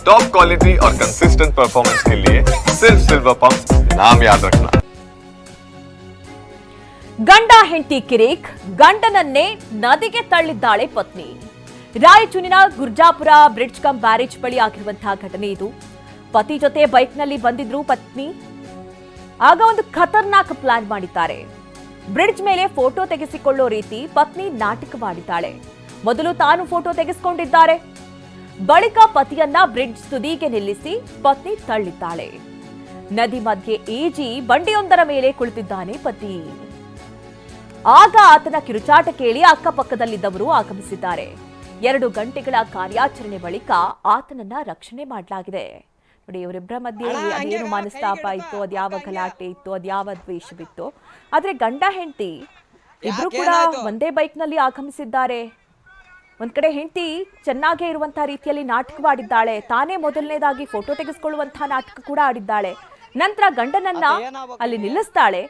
Top quality और consistent performance के लिए सिर्फ सिल्वर पंप नाम याद रखना। ಗಂಡ ಹೆಂಡತಿ ಕಿರಿಕ್, ಗಂಡನನ್ನೇ ನದಿಗೆ ತಳ್ಳಿದ್ದಾಳೆ ಪತ್ನಿ. ರಾಯಚೂರಿನ ಗುರ್ಜಾಪುರ ಬ್ರಿಡ್ಜ್ ಕಮ್ ಬ್ಯಾರೇಜ್ ಬಳಿ ಆಗಿರುವಂತಹ ಘಟನೆ ಇದು. ಪತಿ ಜೊತೆ ಬೈಕ್ನಲ್ಲಿ ಬಂದಿದ್ರು ಪತ್ನಿ. ಆಗ ಒಂದು ಖತರ್ನಾಕ್ ಪ್ಲಾನ್ ಮಾಡಿದ್ದಾರೆ. ಬ್ರಿಡ್ಜ್ ಮೇಲೆ ಫೋಟೋ ತೆಗೆಸಿಕೊಳ್ಳೋ ರೀತಿ ಪತ್ನಿ ನಾಟಕವಾಡಿದ್ದಾಳೆ. ಮೊದಲು ತಾನು ಫೋಟೋ ತೆಗೆಸಿಕೊಂಡಿದ್ದಾರೆ. ಬಳಿಕ ಪತಿಯನ್ನ ಬ್ರಿಡ್ಜ್ ತುದಿಗೆ ನಿಲ್ಲಿಸಿ ಪತ್ನಿ ತಳ್ಳಿದ್ದಾಳೆ. ನದಿ ಮಧ್ಯೆ ಈಜಿ ಬಂಡಿಯೊಂದರ ಮೇಲೆ ಕುಳಿತಿದ್ದಾನೆ ಪತಿ. ಆಗ ಆತನ ಕಿರುಚಾಟ ಕೇಳಿ ಅಕ್ಕಪಕ್ಕದಲ್ಲಿದ್ದವರು ಆಗಮಿಸಿದ್ದಾರೆ. 2 ಗಂಟೆಗಳ ಕಾರ್ಯಾಚರಣೆ ಬಳಿಕ ಆತನನ್ನ ರಕ್ಷಣೆ ಮಾಡಲಾಗಿದೆ. ನೋಡಿ, ಇವರಿಬ್ಬರ ಮಧ್ಯೆ ಅದೇನು ಮನಸ್ತಾಪ ಇತ್ತು, ಅದ್ಯಾವ ಗಲಾಟೆ ಇತ್ತು, ಅದ್ಯಾವ ದ್ವೇಷವಿತ್ತು. ಆದ್ರೆ ಗಂಡ ಹೆಂಡತಿ ಇಬ್ರು ಕೂಡ ಒಂದೇ ಬೈಕ್ ನಲ್ಲಿ ಆಗಮಿಸಿದ್ದಾರೆ. ಒಂದ್ ಕಡೆ ಹೆಂಡತಿ ಚೆನ್ನಾಗೇ ಇರುವಂತಹ ರೀತಿಯಲ್ಲಿ ನಾಟಕವಾಡಿದ್ದಾಳೆ. ತಾನೇ ಮೊದಲನೇದಾಗಿ ಫೋಟೋ ತೆಗೆಸಿಕೊಳ್ಳುವಂತಹ ನಾಟಕ ಕೂಡ ಆಡಿದ್ದಾಳೆ. ನಂತರ ಗಂಡನನ್ನ ಅಲ್ಲಿ ನಿಲ್ಲಿಸ್ತಾಳೆ.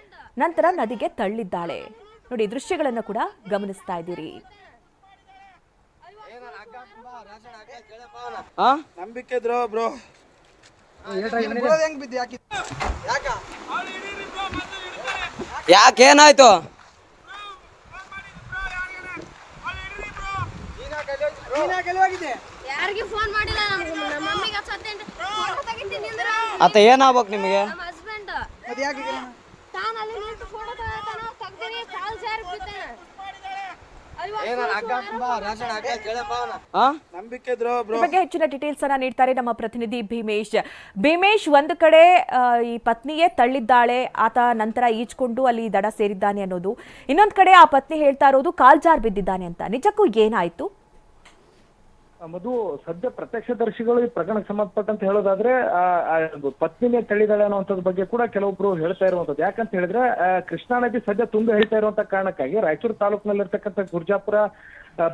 ನಂತರ ನದಿಗೆ ತಳ್ಳಿದ್ದಾಳೆ. ನೋಡಿ, ದೃಶ್ಯಗಳನ್ನು ಕೂಡ ಗಮನಿಸ್ತಾ ಇದ್ದೀರಿ. ನಂಬಿಕೆ ಬ್ರೋ ಯಾಕೇನಾಯ್ತು? ಯಾರಿಗೆ ಫೋನ್ ಮಾಡಿಲ್ಲ, ನಮ್ಮ ಮಮ್ಮಿಗೆ ಫೋಟೋ ತೆಗಿತೀನಿ ಅಂದ್ರೆ ಅತ್ತ ಏನಾಗ್ಬೇಕು ನಿಮಗೆ? ನಮ್ಮ ಹಸ್ಬೆಂಡ್ ತಾನು ಅಲ್ಲಿ ನಿಂತು ಫೋಟೋ ತೆಗಿತಾನ, ತೆಗ್ದಿನಿ ಕಾಲ್ ಜಾರಿ ಬಿದ್ದಾನೆ. ನಂಬಿಕೆ ಈ ಬಗ್ಗೆ ಹೆಚ್ಚಿನ ಡೀಟೇಲ್ಸ್ ಅನ್ನ ನೀಡ್ತಾರೆ ನಮ್ಮ ಪ್ರತಿನಿಧಿ ಭೀಮೇಶ್. ಒಂದು ಕಡೆ ಈ ಪತ್ನಿಯೇ ತಳ್ಳಿದ್ದಾಳೆ, ಆತ ನಂತರ ಈಜ್ಕೊಂಡು ಅಲ್ಲಿ ದಡ ಸೇರಿದ್ದಾನೆ ಅನ್ನೋದು. ಇನ್ನೊಂದ್ ಕಡೆ ಆ ಪತ್ನಿ ಹೇಳ್ತಾ ಇರೋದು ಕಾಲ್ಜಾರ್ ಬಿದ್ದಿದ್ದಾನೆ ಅಂತ. ನಿಜಕ್ಕೂ ಏನಾಯ್ತು? ಮಧು, ಸದ್ಯ ಪ್ರತ್ಯಕ್ಷದರ್ಶಿಗಳು ಈ ಪ್ರಕರಣಕ್ಕೆ ಸಂಬಂಧಪಟ್ಟಂತ ಹೇಳೋದಾದ್ರೆ ಪತ್ನಿನೇ ತಳ್ಳಿದಾಳೆ ಅನ್ನುವಂಥದ್ ಬಗ್ಗೆ ಕೂಡ ಕೆಲವೊಬ್ರು ಹೇಳ್ತಾ ಇರುವಂತದ್ದು. ಯಾಕಂತ ಹೇಳಿದ್ರೆ ಕೃಷ್ಣಾ ನದಿ ಸದ್ಯ ತುಂಬಿ ಹೇಳ್ತಾ ಇರುವಂತ ಕಾರಣಕ್ಕಾಗಿ ರಾಯಚೂರು ತಾಲೂಕಿನಲ್ಲಿರ್ತಕ್ಕಂಥ ಗುರ್ಜಾಪುರ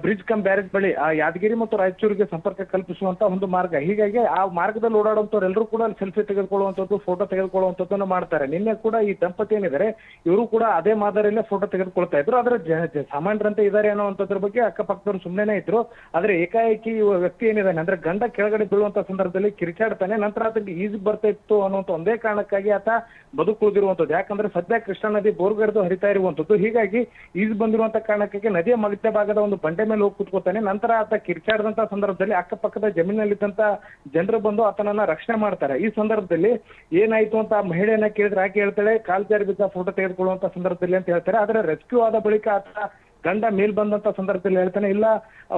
ಬ್ರಿಡ್ಜ್ ಕಮ್ ಬ್ಯಾರೇಜ್ ಬಳಿ ಯಾದಗಿರಿ ಮತ್ತು ರಾಯಚೂರಿಗೆ ಸಂಪರ್ಕ ಕಲ್ಪಿಸುವಂತ ಒಂದು ಮಾರ್ಗ. ಹೀಗಾಗಿ ಆ ಮಾರ್ಗದಲ್ಲಿ ಓಡಾಡುವಂತವ್ರೆಲ್ಲರೂ ಕೂಡ ಸೆಲ್ಫಿ ತೆಗೆದುಕೊಳ್ಳುವಂಥದ್ದು, ಫೋಟೋ ತೆಗೆದುಕೊಳ್ಳುವಂಥದ್ದನ್ನು ಮಾಡ್ತಾರೆ. ನಿನ್ನೆ ಕೂಡ ಈ ದಂಪತಿ ಏನಿದ್ದಾರೆ ಇವರು ಕೂಡ ಅದೇ ಮಾದರಿಯಲ್ಲೇ ಫೋಟೋ ತೆಗೆದುಕೊಳ್ತಾ ಇದ್ರು. ಆದ್ರೆ ಸಾಮಾನ್ಯರಂತೆ ಇದ್ದಾರೆ ಅನ್ನೋಂಥದ್ರ ಬಗ್ಗೆ ಅಕ್ಕಪಕ್ಕದವ್ರು ಸುಮ್ಮನೆ ಇದ್ರು. ಆದ್ರೆ ಏಕಾಏಕಿ ವ್ಯಕ್ತಿ ಏನಿದ್ದಾನೆ ಅಂದ್ರೆ ಗಂಡ ಕೆಳಗಡೆ ಬೀಳುವಂತ ಸಂದರ್ಭದಲ್ಲಿ ಕಿರಿಚಾಡ್ತಾನೆ. ನಂತರ ಆತನಿಗೆ ಈಜು ಬರ್ತಾ ಇತ್ತು ಅನ್ನುವಂಥ ಒಂದೇ ಕಾರಣಕ್ಕಾಗಿ ಆತ ಬದುಕುಳಿದಿರುವಂಥದ್ದು. ಯಾಕಂದ್ರೆ ಸದ್ಯ ಕೃಷ್ಣಾ ನದಿ ಬೋರ್ಗರೆದು ಹರಿತಾ ಇರುವಂತದ್ದು. ಹೀಗಾಗಿ ಈಜು ಬಂದಿರುವಂತ ಕಾರಣಕ್ಕಾಗಿ ನದಿಯ ಮಧ್ಯ ಭಾಗದ ಒಂದು ಬಂಡೆ ಮೇಲೆ ಹೋಗಿ ಕೂತ್ಕೋತಾನೆ. ನಂತರ ಆತ ಕಿರ್ಚಾಡದಂತ ಸಂದರ್ಭದಲ್ಲಿ ಅಕ್ಕಪಕ್ಕದ ಜಮೀನಲ್ಲಿದ್ದಂತ ಜನರು ಬಂದು ಆತನನ್ನ ರಕ್ಷಣೆ ಮಾಡ್ತಾರೆ. ಈ ಸಂದರ್ಭದಲ್ಲಿ ಏನಾಯ್ತು ಅಂತ ಮಹಿಳೆಯನ್ನ ಕೇಳಿದ್ರೆ ಆಕೆ ಹೇಳ್ತಾಳೆ ಕಾಲ್ ಜಾರಿ ಬಿದ್ದ ಫೋಟೋ ತೆಗೆದುಕೊಳ್ಳುವಂತ ಸಂದರ್ಭದಲ್ಲಿ ಅಂತ ಹೇಳ್ತಾರೆ. ಆದ್ರೆ ರೆಸ್ಕ್ಯೂ ಆದ ಬಳಿಕ ಆತ ಗಂಡ ಮೇಲ್ ಬಂದಂತ ಸಂದರ್ಭದಲ್ಲಿ ಹೇಳ್ತಾನೆ ಇಲ್ಲ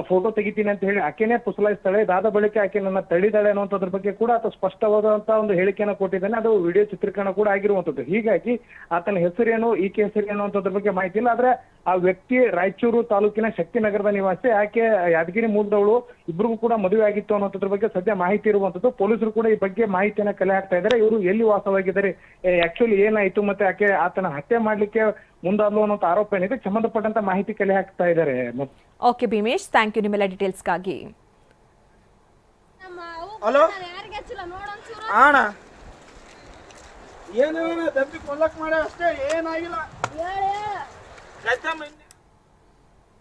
ಫೋಟೋ ತೆಗಿತೀನಿ ಅಂತ ಹೇಳಿ ಆಕೆನೇ ಪುಸಲಾಯಿಸ್ತಾಳೆ. ಇದಾದ ಬಳಿಕ ಆಕೆ ನನ್ನ ತಳ್ಳಿದಾಳೆ ಅನ್ನುವಂಥದ್ರ ಬಗ್ಗೆ ಕೂಡ ಆತ ಸ್ಪಷ್ಟವಾದಂತ ಒಂದು ಹೇಳಿಕೆಯನ್ನು ಕೊಟ್ಟಿದ್ದಾನೆ. ಅದು ವಿಡಿಯೋ ಚಿತ್ರೀಕರಣ ಕೂಡ ಆಗಿರುವಂತದ್ದು. ಹೀಗಾಗಿ ಆತನ ಹೆಸರೇನು, ಈಕೆ ಹೆಸರೇನು ಅನ್ನುವಂಥದ್ರ ಬಗ್ಗೆ ಮಾಹಿತಿ ಇಲ್ಲ. ಆದ್ರೆ ಆ ವ್ಯಕ್ತಿ ರಾಯಚೂರು ತಾಲೂಕಿನ ಶಕ್ತಿನಗರದ ನಿವಾಸಿ, ಆಕೆ ಯಾದಗಿರಿ ಮೂಲದವಳು. ಇಬ್ಬರಿಗೂ ಕೂಡ ಮದುವೆ ಆಗಿತ್ತು ಅನ್ನೋದ್ರ ಬಗ್ಗೆ ಸದ್ಯ ಮಾಹಿತಿ ಇರುವಂತದ್ದು. ಪೊಲೀಸರು ಕೂಡ ಈ ಬಗ್ಗೆ ಮಾಹಿತಿಯನ್ನ ಕಲೆ ಹಾಕ್ತಾ ಇದ್ದಾರೆ. ಇವರು ಎಲ್ಲಿ ವಾಸವಾಗಿದ್ದಾರೆ, ಆಕ್ಚುಲಿ ಏನಾಯ್ತು, ಮತ್ತೆ ಆಕೆ ಆತನ ಹತ್ಯೆ ಮಾಡ್ಲಿಕ್ಕೆ ಮುಂದಾದ್ಲು ಅನ್ನೋ ಆರೋಪ ಏನಿದೆ ಸಂಬಂಧಪಟ್ಟಂತ ಮಾಹಿತಿ ಕಲೆ ಹಾಕ್ತಾ ಇದ್ದಾರೆ. ಓಕೆ ಭೀಮೇಶ್, ಥ್ಯಾಂಕ್ ಯು ನಿಮ್ಮೆಲ್ಲ ಡೀಟೇಲ್ಸ್ಗಾಗಿ. ಹಲೋ ಯಾರಿಗೆ ಹಚ್ಚಿಲ್ಲ ನೋಡೊಂಚೂರು. ಅಣ್ಣ ಏನು ದಬ್ಬಿ ಕೊಲ್ಲಕ್ ಮಾಡ ಅಷ್ಟೇ, ಏನಾಗಿಲ್ಲ. ಹೇಳಿ